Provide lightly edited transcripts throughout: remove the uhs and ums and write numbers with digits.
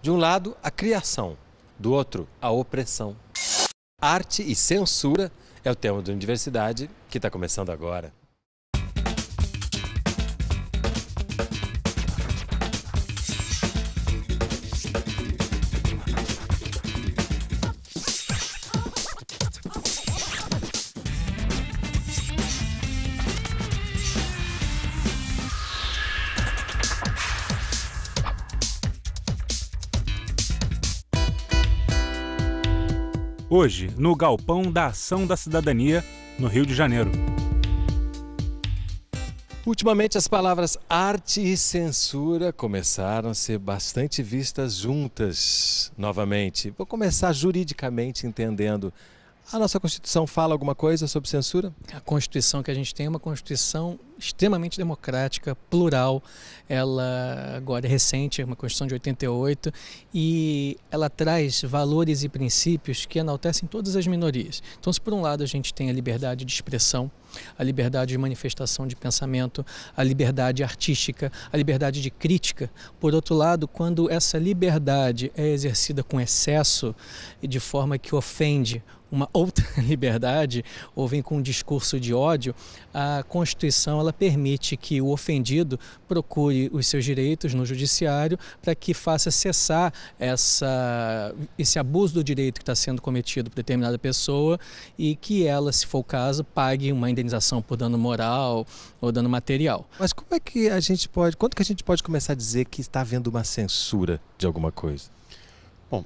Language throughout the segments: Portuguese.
De um lado, a criação, do outro, a opressão. Arte e censura é o tema da Universidade que está começando agora. Hoje, no Galpão da Ação da Cidadania, no Rio de Janeiro. Ultimamente, as palavras arte e censura começaram a ser bastante vistas juntas novamente. Vou começar juridicamente entendendo. A nossa Constituição fala alguma coisa sobre censura? A Constituição que a gente tem é uma Constituição extremamente democrática, plural. Ela agora é recente, é uma Constituição de 88 e ela traz valores e princípios que enaltecem todas as minorias. Então, se por um lado a gente tem a liberdade de expressão, a liberdade de manifestação de pensamento, a liberdade artística, a liberdade de crítica. Por outro lado, quando essa liberdade é exercida com excesso e de forma que ofende uma outra liberdade ou vem com um discurso de ódio, a Constituição ela permite que o ofendido procure os seus direitos no judiciário para que faça cessar esse abuso do direito que está sendo cometido por determinada pessoa e que ela, se for o caso, pague uma indenização por dano moral ou dano material. Mas como é que a gente pode, quando que a gente pode começar a dizer que está havendo uma censura de alguma coisa? Bom,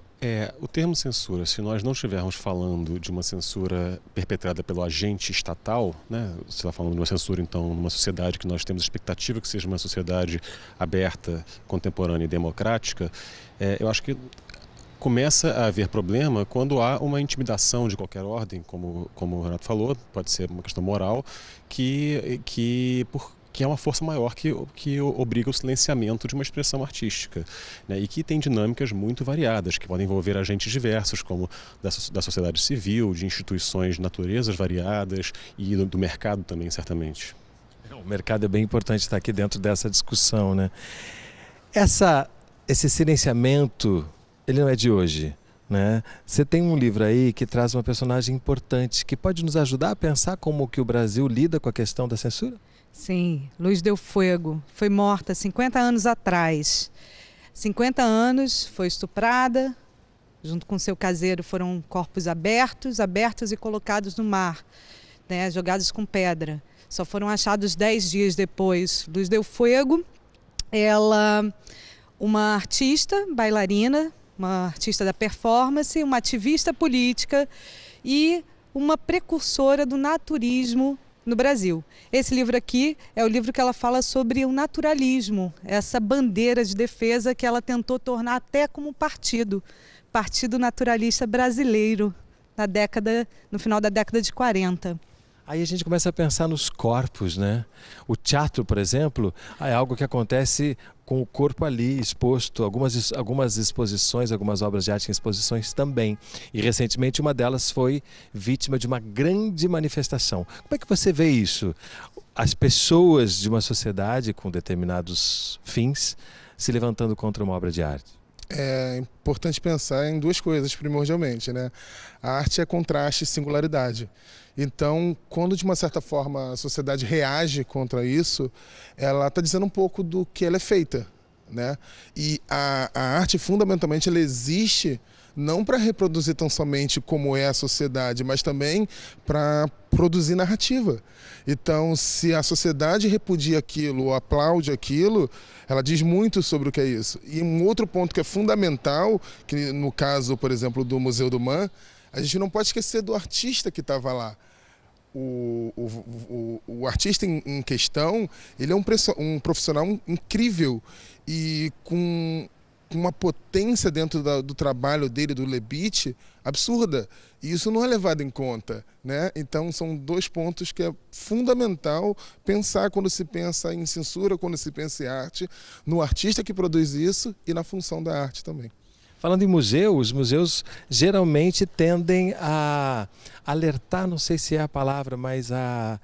o termo censura, se nós não estivermos falando de uma censura perpetrada pelo agente estatal, né? Você está falando de uma censura, então, numa sociedade que nós temos expectativa que seja uma sociedade aberta, contemporânea e democrática, eu acho que começa a haver problema quando há uma intimidação de qualquer ordem, como o Renato falou, pode ser uma questão moral, que é uma força maior que obriga o silenciamento de uma expressão artística, né? E que tem dinâmicas muito variadas, que podem envolver agentes diversos, como da sociedade civil, de instituições de naturezas variadas e do mercado também, certamente. O mercado é bem importante estar aqui dentro dessa discussão, né? Esse silenciamento, ele não é de hoje, né? Você tem um livro aí que traz uma personagem importante, que pode nos ajudar a pensar como que o Brasil lida com a questão da censura? Sim, Luz del Fuego foi morta 50 anos atrás. 50 anos, foi estuprada, junto com seu caseiro foram corpos abertos e colocados no mar, né, jogados com pedra. Só foram achados 10 dias depois. Luz del Fuego, ela, uma artista, bailarina, uma artista da performance, uma ativista política e uma precursora do naturismo no Brasil. Esse livro aqui é o livro que ela fala sobre o naturalismo, essa bandeira de defesa que ela tentou tornar até como Partido Naturalista Brasileiro, no final da década de 40. Aí a gente começa a pensar nos corpos, né? O teatro, por exemplo, é algo que acontece com o corpo ali exposto, algumas exposições, algumas obras de arte em exposições também. E recentemente uma delas foi vítima de uma grande manifestação. Como é que você vê isso? As pessoas de uma sociedade com determinados fins se levantando contra uma obra de arte. É importante pensar em duas coisas primordialmente, né? A arte é contraste e singularidade. Então, quando de uma certa forma a sociedade reage contra isso, ela está dizendo um pouco do que ela é feita, né? E a arte fundamentalmente ela existe não para reproduzir tão somente como é a sociedade, mas também para produzir narrativa. Então, se a sociedade repudia aquilo ou aplaude aquilo, ela diz muito sobre o que é isso. E um outro ponto que é fundamental, que no caso, por exemplo, do Museu do Man, a gente não pode esquecer do artista que estava lá. O artista em questão, ele é um profissional incrível e com uma potência dentro do trabalho dele, do Lebit, absurda. E isso não é levado em conta, né? Então são dois pontos que é fundamental pensar quando se pensa em censura, quando se pensa em arte, no artista que produz isso e na função da arte também. Falando em museus, os museus geralmente tendem a alertar, não sei se é a palavra, mas a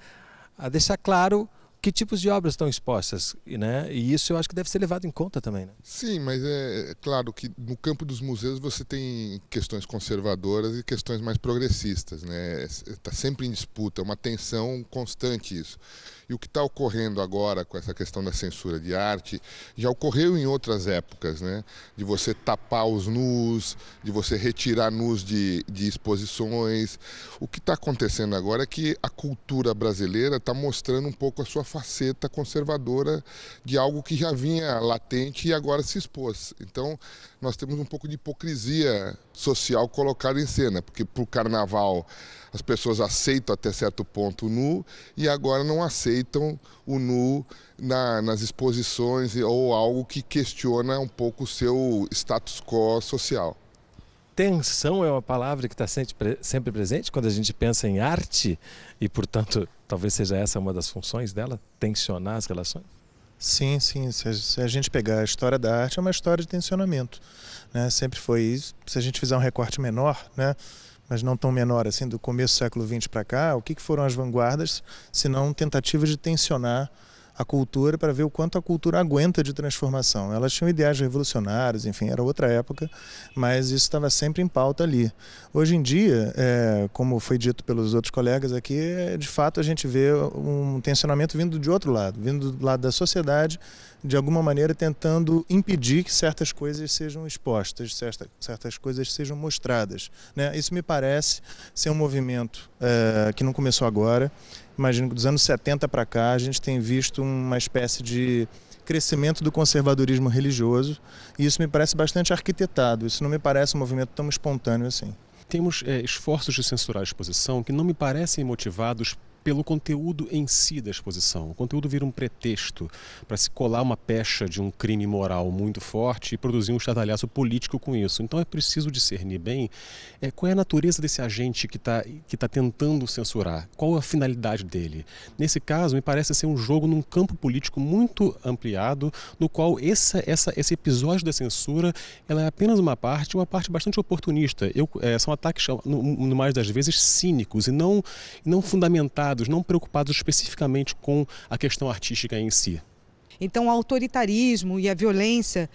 deixar claro que tipos de obras estão expostas, né? E isso eu acho que deve ser levado em conta também, né? Sim, mas é claro que no campo dos museus você tem questões conservadoras e questões mais progressistas, né? Está sempre em disputa, é uma tensão constante isso. E o que está ocorrendo agora com essa questão da censura de arte já ocorreu em outras épocas, né? De você tapar os nus, de você retirar nus de exposições. O que está acontecendo agora é que a cultura brasileira está mostrando um pouco a sua faceta conservadora de algo que já vinha latente e agora se expôs. Então, nós temos um pouco de hipocrisia social colocada em cena, porque para o carnaval as pessoas aceitam até certo ponto o nu e agora não aceitam o nu nas exposições ou algo que questiona um pouco o seu status quo social. Tensão é uma palavra que está sempre presente quando a gente pensa em arte e, portanto, talvez seja essa uma das funções dela, tensionar as relações? Sim, sim. Se a gente pegar a história da arte, é uma história de tensionamento, né? Sempre foi isso. Se a gente fizer um recorte menor, né? Mas não tão menor assim, do começo do século XX para cá, o que foram as vanguardas, se não tentativas de tensionar a cultura para ver o quanto a cultura aguenta de transformação. Elas tinham ideais revolucionários, enfim, era outra época, mas isso estava sempre em pauta ali. Hoje em dia, como foi dito pelos outros colegas aqui, de fato a gente vê um tensionamento vindo de outro lado, vindo do lado da sociedade, de alguma maneira tentando impedir que certas coisas sejam expostas, certas coisas sejam mostradas, né? Isso me parece ser um movimento que não começou agora. Imagino que dos anos 70 para cá a gente tem visto uma espécie de crescimento do conservadorismo religioso e isso me parece bastante arquitetado, isso não me parece um movimento tão espontâneo assim. Temos esforços de censurar a exposição que não me parecem motivados pelo conteúdo em si da exposição. O conteúdo vira um pretexto para se colar uma pecha de um crime moral muito forte e produzir um estardalhaço político com isso. Então é preciso discernir bem qual é a natureza desse agente que tá tentando censurar, qual a finalidade dele. Nesse caso, me parece ser um jogo num campo político muito ampliado, no qual esse episódio da censura ela é apenas uma parte bastante oportunista. São ataques, no mais das vezes, cínicos e não fundamentados, não preocupados especificamente com a questão artística em si. Então, o autoritarismo e a violência,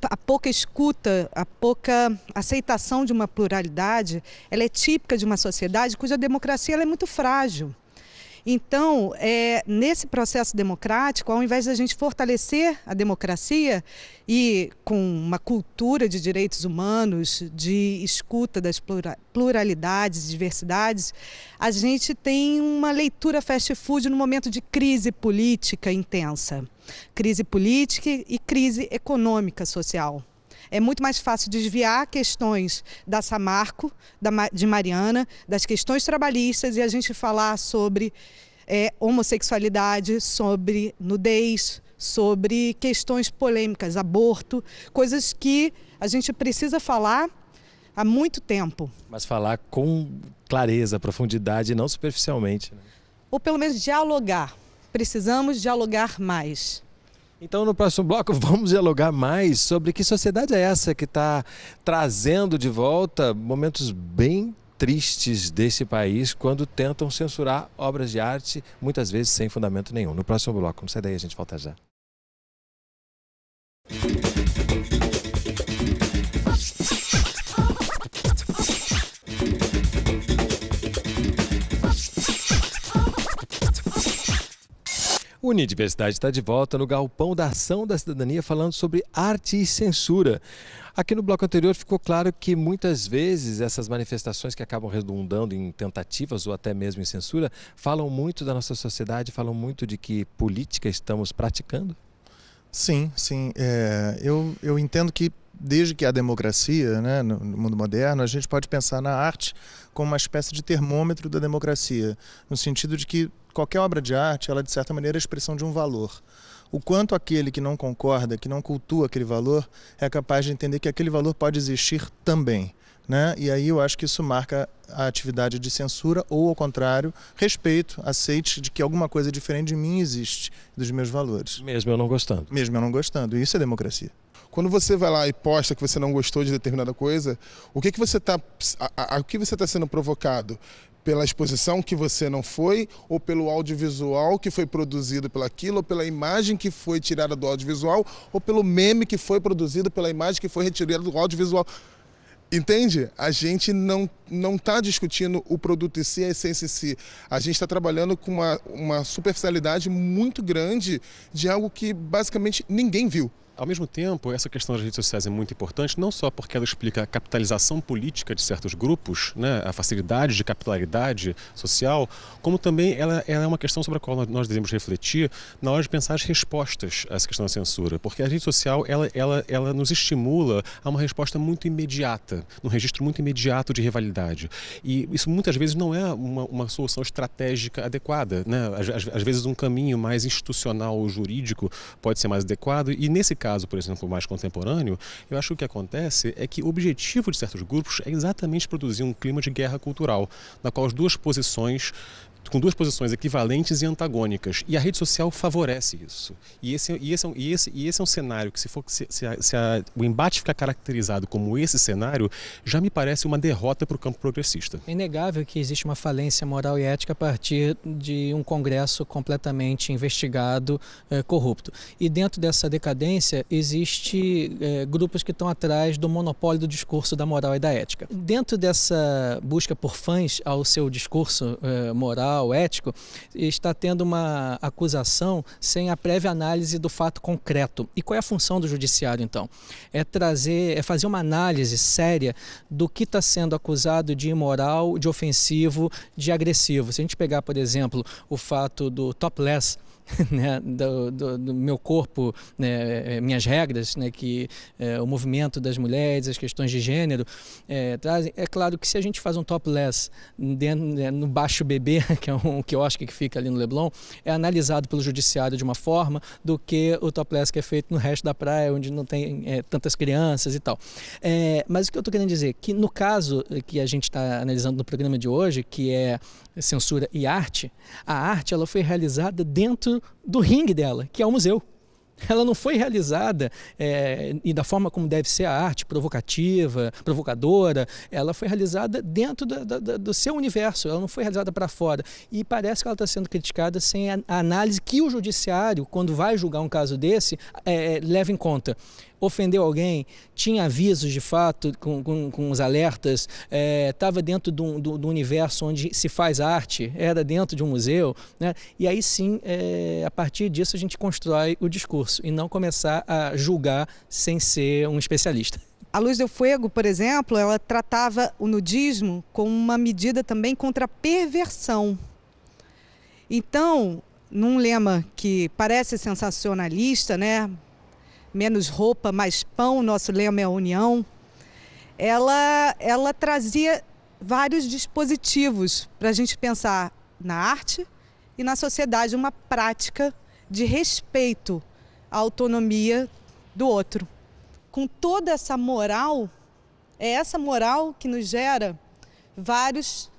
a pouca escuta, a pouca aceitação de uma pluralidade, ela é típica de uma sociedade cuja democracia ela é muito frágil. Então, nesse processo democrático, ao invés de a gente fortalecer a democracia e com uma cultura de direitos humanos, de escuta das pluralidades, diversidades, a gente tem uma leitura fast food no momento de crise política intensa. Crise política e crise econômica social. É muito mais fácil desviar questões da Samarco, de Mariana, das questões trabalhistas e a gente falar sobre homossexualidade, sobre nudez, sobre questões polêmicas, aborto, coisas que a gente precisa falar há muito tempo. Mas falar com clareza, profundidade e não superficialmente, né? Ou pelo menos dialogar. Precisamos dialogar mais. Então, no próximo bloco, vamos dialogar mais sobre que sociedade é essa que está trazendo de volta momentos bem tristes desse país quando tentam censurar obras de arte, muitas vezes sem fundamento nenhum. No próximo bloco, não sai daí, a gente volta já. Unidiversidade está de volta no Galpão da Ação da Cidadania falando sobre arte e censura. Aqui no bloco anterior ficou claro que muitas vezes essas manifestações que acabam redundando em tentativas ou até mesmo em censura falam muito da nossa sociedade, falam muito de que política estamos praticando? Sim, sim. Eu entendo que desde que há democracia, né, no mundo moderno, a gente pode pensar na arte como uma espécie de termômetro da democracia, no sentido de que qualquer obra de arte, ela de certa maneira é a expressão de um valor. O quanto aquele que não concorda, que não cultua aquele valor, é capaz de entender que aquele valor pode existir também, né? E aí eu acho que isso marca a atividade de censura ou, ao contrário, respeito, aceite de que alguma coisa diferente de mim existe, dos meus valores. Mesmo eu não gostando. Mesmo eu não gostando. Isso é democracia. Quando você vai lá e posta que você não gostou de determinada coisa, o que você está sendo provocado? pela exposição que você não foi, ou pelo audiovisual que foi produzido pelaquilo, ou pela imagem que foi tirada do audiovisual, ou pelo meme que foi produzido pela imagem que foi retirada do audiovisual. Entende? A gente não está discutindo o produto em si, a essência em si. A gente está trabalhando com uma superficialidade muito grande de algo que basicamente ninguém viu. Ao mesmo tempo, essa questão das redes sociais é muito importante, não só porque ela explica a capitalização política de certos grupos, né, a facilidade de capilaridade social, como também ela é uma questão sobre a qual nós devemos refletir na hora de pensar as respostas a essa questão da censura. Porque a rede social, ela nos estimula a uma resposta muito imediata, num registro muito imediato de rivalidade. E isso muitas vezes não é uma solução estratégica adequada, né? Às vezes um caminho mais institucional ou jurídico pode ser mais adequado, e nesse caso, por exemplo, mais contemporâneo, eu acho que o que acontece é que o objetivo de certos grupos é exatamente produzir um clima de guerra cultural, na qual as duas posições com duas posições equivalentes e antagônicas. E a rede social favorece isso. E esse é um cenário que, se o embate ficar caracterizado como esse cenário, já me parece uma derrota para o campo progressista. É inegável que existe uma falência moral e ética a partir de um Congresso completamente investigado, corrupto. E dentro dessa decadência, existe grupos que estão atrás do monopólio do discurso da moral e da ética. Dentro dessa busca por fãs ao seu discurso moral, ético, está tendo uma acusação sem a prévia análise do fato concreto. E qual é a função do judiciário, então? É fazer uma análise séria do que está sendo acusado de imoral, de ofensivo, de agressivo. Se a gente pegar, por exemplo, o fato do topless, né, do meu corpo, né, minhas regras, né, que o movimento das mulheres, as questões de gênero trazem. É claro que se a gente faz um topless no baixo bebê, que é um quiosque que fica ali no Leblon, é analisado pelo judiciário de uma forma do que o topless que é feito no resto da praia, onde não tem tantas crianças e tal. Mas o que eu estou querendo dizer, que no caso que a gente está analisando no programa de hoje, que é censura e arte, a arte ela foi realizada dentro do ringue dela, que é o museu. Ela não foi realizada e da forma como deve ser a arte, provocativa, provocadora, ela foi realizada dentro do seu universo, ela não foi realizada para fora. E parece que ela está sendo criticada sem a análise que o judiciário, quando vai julgar um caso desse, leva em conta. Ofendeu alguém, tinha avisos de fato com os alertas, estava dentro do universo onde se faz arte, era dentro de um museu, né? E aí sim, a partir disso a gente constrói o discurso e não começar a julgar sem ser um especialista. A Luz del Fuego, por exemplo, ela tratava o nudismo como uma medida também contra a perversão. Então, num lema que parece sensacionalista, né? Menos roupa, mais pão, nosso lema é a união, ela trazia vários dispositivos para a gente pensar na arte e na sociedade, uma prática de respeito à autonomia do outro. Com toda essa moral, é essa moral que nos gera vários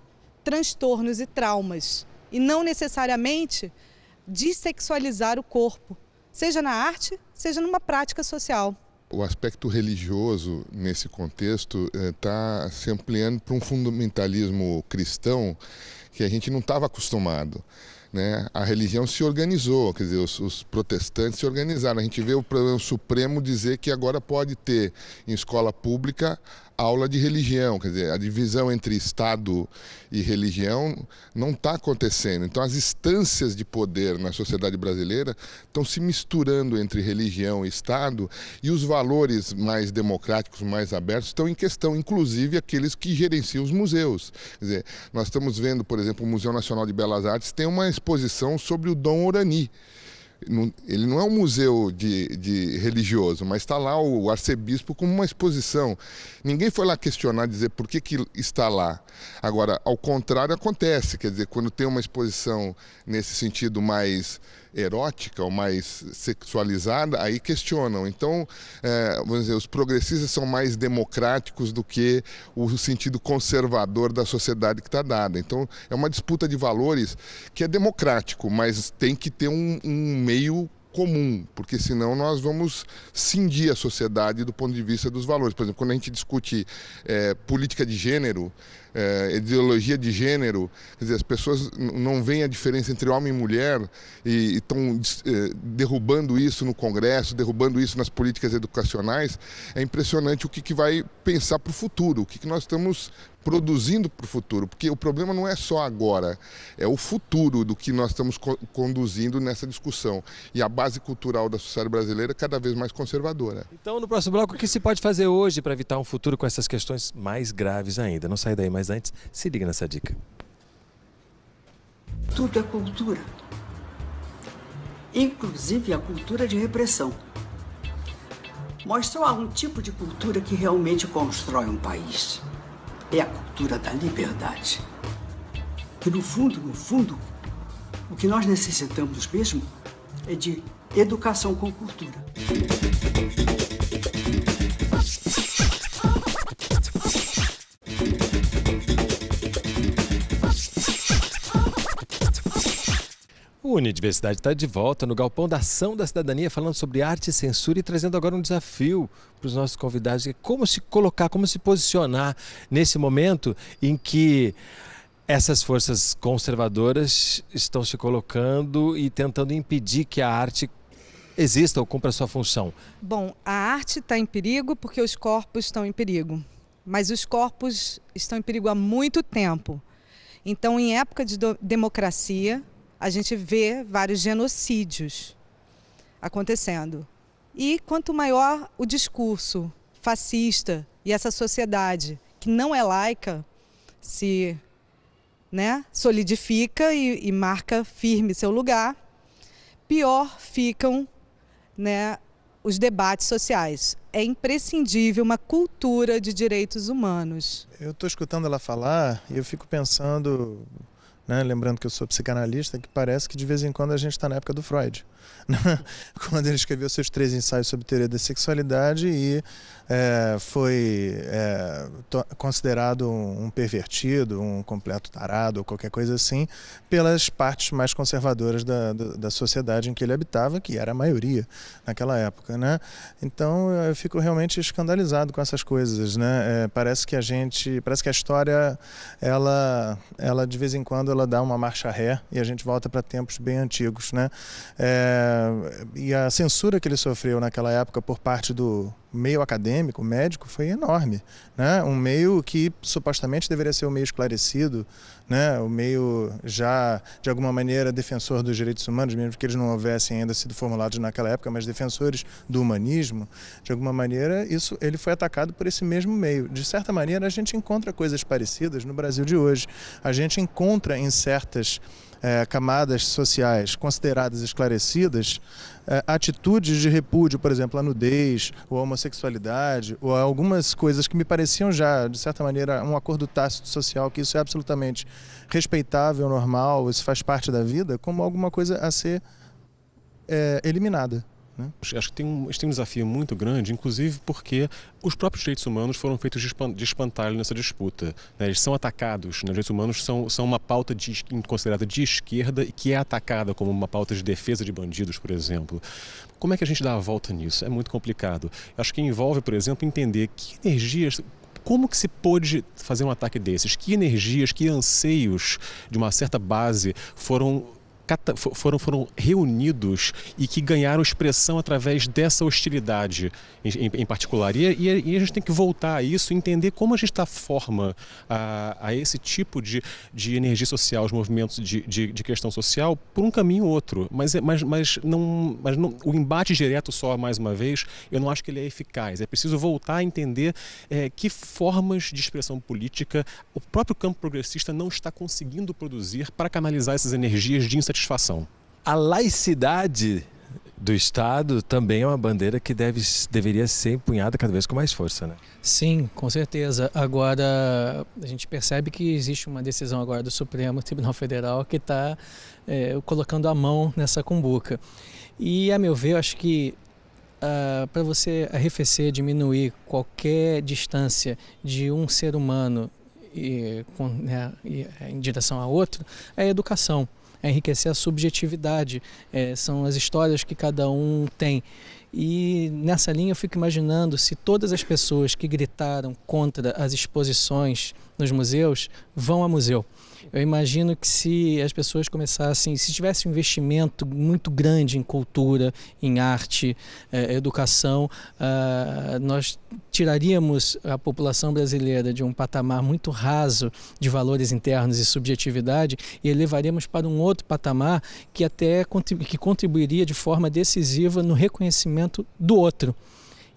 transtornos e traumas, e não necessariamente dessexualizar o corpo, seja na arte, seja numa prática social. O aspecto religioso, nesse contexto, está se ampliando para um fundamentalismo cristão que a gente não estava acostumado, né? A religião se organizou, quer dizer, os protestantes se organizaram. A gente vê o Supremo dizer que agora pode ter, em escola pública, aula de religião, quer dizer, a divisão entre Estado e religião não está acontecendo. Então, as instâncias de poder na sociedade brasileira estão se misturando entre religião e Estado, e os valores mais democráticos, mais abertos, estão em questão, inclusive aqueles que gerenciam os museus. Quer dizer, nós estamos vendo, por exemplo, o Museu Nacional de Belas Artes tem uma exposição sobre o Dom Orani. Ele não é um museu de religioso, mas está lá o arcebispo como uma exposição. Ninguém foi lá questionar, dizer por que está lá. Agora, ao contrário, acontece. Quer dizer, quando tem uma exposição nesse sentido mais erótica ou mais sexualizada, aí questionam. Então, vamos dizer, os progressistas são mais democráticos do que o sentido conservador da sociedade que está dada. Então, é uma disputa de valores que é democrático, mas tem que ter um meio comum, porque senão nós vamos cindir a sociedade do ponto de vista dos valores. Por exemplo, quando a gente discute política de gênero, ideologia de gênero, quer dizer, as pessoas não veem a diferença entre homem e mulher e estão derrubando isso no Congresso, derrubando isso nas políticas educacionais. É impressionante o que vai pensar para o futuro, o que nós estamos produzindo para o futuro, porque o problema não é só agora, é o futuro do que nós estamos conduzindo nessa discussão. E a base cultural da sociedade brasileira é cada vez mais conservadora. Então, no próximo bloco, o que se pode fazer hoje para evitar um futuro com essas questões mais graves ainda? Não sai daí, mas antes, se liga nessa dica. Tudo é cultura, inclusive a cultura de repressão. Mas só há um tipo de cultura que realmente constrói um país. É a cultura da liberdade. Que no fundo, o que nós necessitamos mesmo é de educação com cultura. O Unidiversidade está de volta no Galpão da Ação da Cidadania, falando sobre arte e censura e trazendo agora um desafio para os nossos convidados. Como se colocar, como se posicionar nesse momento em que essas forças conservadoras estão se colocando e tentando impedir que a arte exista ou cumpra a sua função. Bom, a arte está em perigo porque os corpos estão em perigo. Mas os corpos estão em perigo há muito tempo. Então, em época de democracia, a gente vê vários genocídios acontecendo. E quanto maior o discurso fascista e essa sociedade que não é laica se solidifica e marca firme seu lugar, pior ficam os debates sociais. É imprescindível uma cultura de direitos humanos. Eu estou escutando ela falar e eu fico pensando... Lembrando que eu sou psicanalista, que parece que de vez em quando a gente está na época do Freud, quando ele escreveu seus 3 ensaios sobre teoria da sexualidade e foi considerado um pervertido, um completo tarado ou qualquer coisa assim, pelas partes mais conservadoras da sociedade em que ele habitava, que era a maioria naquela época. Então eu fico realmente escandalizado com essas coisas. Parece que a história, ela de vez em quando ela dá uma marcha ré e a gente volta para tempos bem antigos. E a censura que ele sofreu naquela época por parte do meio acadêmico, médico, foi enorme. Um meio que supostamente deveria ser um meio esclarecido, o meio já, de alguma maneira, defensor dos direitos humanos, mesmo que eles não houvessem ainda sido formulados naquela época, mas defensores do humanismo, de alguma maneira, ele foi atacado por esse mesmo meio. De certa maneira, a gente encontra coisas parecidas no Brasil de hoje. A gente encontra em certas camadas sociais consideradas esclarecidas, atitudes de repúdio, por exemplo, à nudez, ou à homossexualidade, ou a algumas coisas que me pareciam já, de certa maneira, um acordo tácito social, que isso é absolutamente respeitável, normal, isso faz parte da vida, como alguma coisa a ser eliminada. Acho que tem um desafio muito grande, inclusive porque os próprios direitos humanos foram feitos de espantalho nessa disputa. Eles são atacados. Os direitos humanos são uma pauta considerada de esquerda e que é atacada como uma pauta de defesa de bandidos, por exemplo. Como é que a gente dá a volta nisso? É muito complicado. Acho que envolve, por exemplo, entender que energias... Como que se pôde fazer um ataque desses? Que energias, que anseios de uma certa base foram reunidos e que ganharam expressão através dessa hostilidade em particular. E a gente tem que voltar a isso e entender como a gente dá forma a esse tipo de energia social, os movimentos de questão social, por um caminho ou outro. Mas não, o embate direto só, mais uma vez, eu não acho que ele é eficaz. É preciso voltar a entender que formas de expressão política o próprio campo progressista não está conseguindo produzir para canalizar essas energias de insatisfação. A laicidade do Estado também é uma bandeira que deveria ser empunhada cada vez com mais força, Sim, com certeza. Agora, a gente percebe que existe uma decisão agora do Supremo Tribunal Federal que está colocando a mão nessa cumbuca. E, a meu ver, eu acho que para você arrefecer, diminuir qualquer distância de um ser humano em direção a outro, é a educação. a enriquecer a subjetividade, são as histórias que cada um tem. E nessa linha eu fico imaginando se todas as pessoas que gritaram contra as exposições nos museus vão a museu. Eu imagino que se as pessoas começassem, se tivesse um investimento muito grande em cultura, em arte, educação, nós tiraríamos a população brasileira de um patamar muito raso de valores internos e subjetividade e elevaríamos para um outro patamar que até contribuiria de forma decisiva no reconhecimento do outro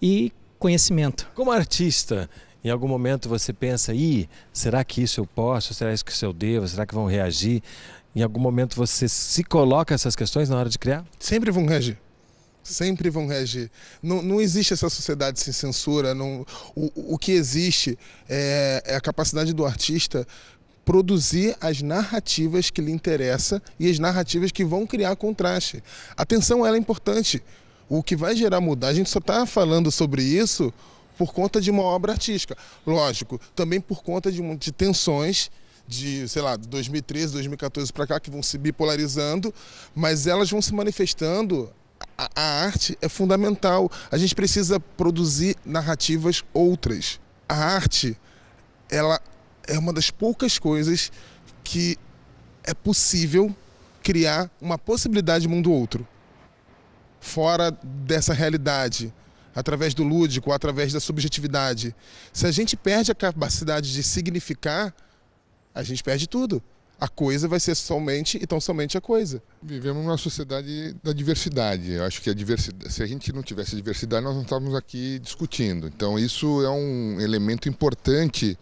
e conhecimento. Como artista, em algum momento você pensa, será que isso eu posso? Será isso que isso eu devo? Será que vão reagir? Em algum momento você se coloca essas questões na hora de criar? Sempre vão reagir. Sempre vão reagir. Não existe essa sociedade sem censura. O que existe é a capacidade do artista produzir as narrativas que lhe interessam e as narrativas que vão criar contraste. A tensão ela é importante. O que vai gerar mudar, a gente só está falando sobre isso por conta de uma obra artística. Lógico, também por conta de tensões de, sei lá, 2013, 2014 para cá, que vão se bipolarizando, mas elas vão se manifestando. A arte é fundamental. A gente precisa produzir narrativas outras. A arte, ela é uma das poucas coisas que é possível criar uma possibilidade de mundo outro, fora dessa realidade, através do lúdico, através da subjetividade. Se a gente perde a capacidade de significar, a gente perde tudo. A coisa vai ser somente e tão somente a coisa. Vivemos numa sociedade da diversidade. Eu acho que se a gente não tivesse diversidade, nós não estávamos aqui discutindo. Então isso é um elemento importante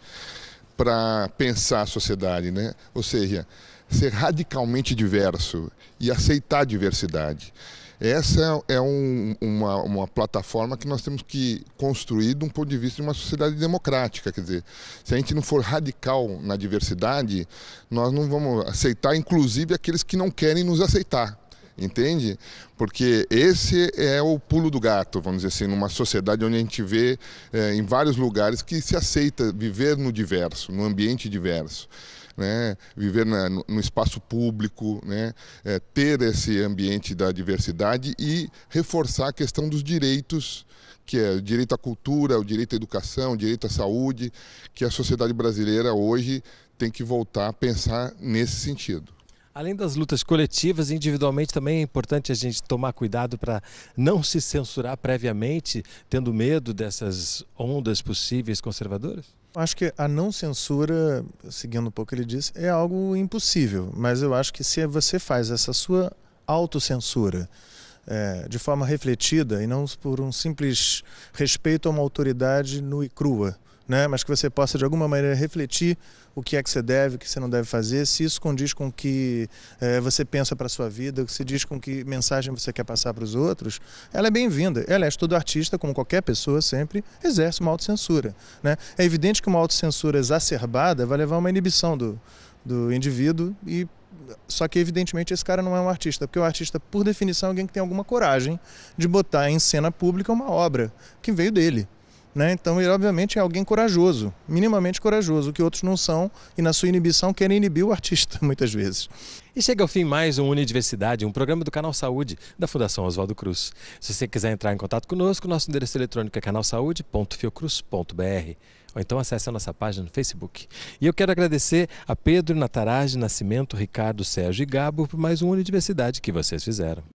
para pensar a sociedade, né? Ou seja, ser radicalmente diverso e aceitar a diversidade. Essa é uma plataforma que nós temos que construir de um ponto de vista de uma sociedade democrática. Quer dizer, se a gente não for radical na diversidade, nós não vamos aceitar, inclusive, aqueles que não querem nos aceitar. Entende? Porque esse é o pulo do gato, vamos dizer assim, numa sociedade onde a gente vê em vários lugares que se aceita viver no diverso, no ambiente diverso. Né, viver no espaço público, né, ter esse ambiente da diversidade e reforçar a questão dos direitos, que é o direito à cultura, o direito à educação, o direito à saúde, que a sociedade brasileira hoje tem que voltar a pensar nesse sentido. Além das lutas coletivas, individualmente também é importante a gente tomar cuidado para não se censurar previamente, tendo medo dessas ondas possíveis conservadoras? Acho que a não censura, seguindo um pouco o que ele disse, é algo impossível. Mas eu acho que se você faz essa sua autocensura de forma refletida e não por um simples respeito a uma autoridade nua e crua, né? Mas que você possa de alguma maneira refletir o que é que você deve, o que você não deve fazer, se isso condiz com o que você pensa para a sua vida, o que se diz com que mensagem você quer passar para os outros, ela é bem-vinda. Aliás, todo artista, como qualquer pessoa, sempre exerce uma autocensura, né? É evidente que uma autocensura exacerbada vai levar a uma inibição do indivíduo, só que evidentemente esse cara não é um artista, porque o artista, por definição, é alguém que tem alguma coragem de botar em cena pública uma obra que veio dele. Né? Então ele obviamente é alguém corajoso, minimamente corajoso, o que outros não são e na sua inibição querem inibir o artista muitas vezes. E chega ao fim mais um Unidiversidade, um programa do Canal Saúde da Fundação Oswaldo Cruz. Se você quiser entrar em contato conosco, nosso endereço eletrônico é canalsaude.fiocruz.br ou então acesse a nossa página no Facebook. E eu quero agradecer a Pedro, Nataraj, Nascimento, Ricardo, Sérgio e Gabo por mais um Unidiversidade que vocês fizeram.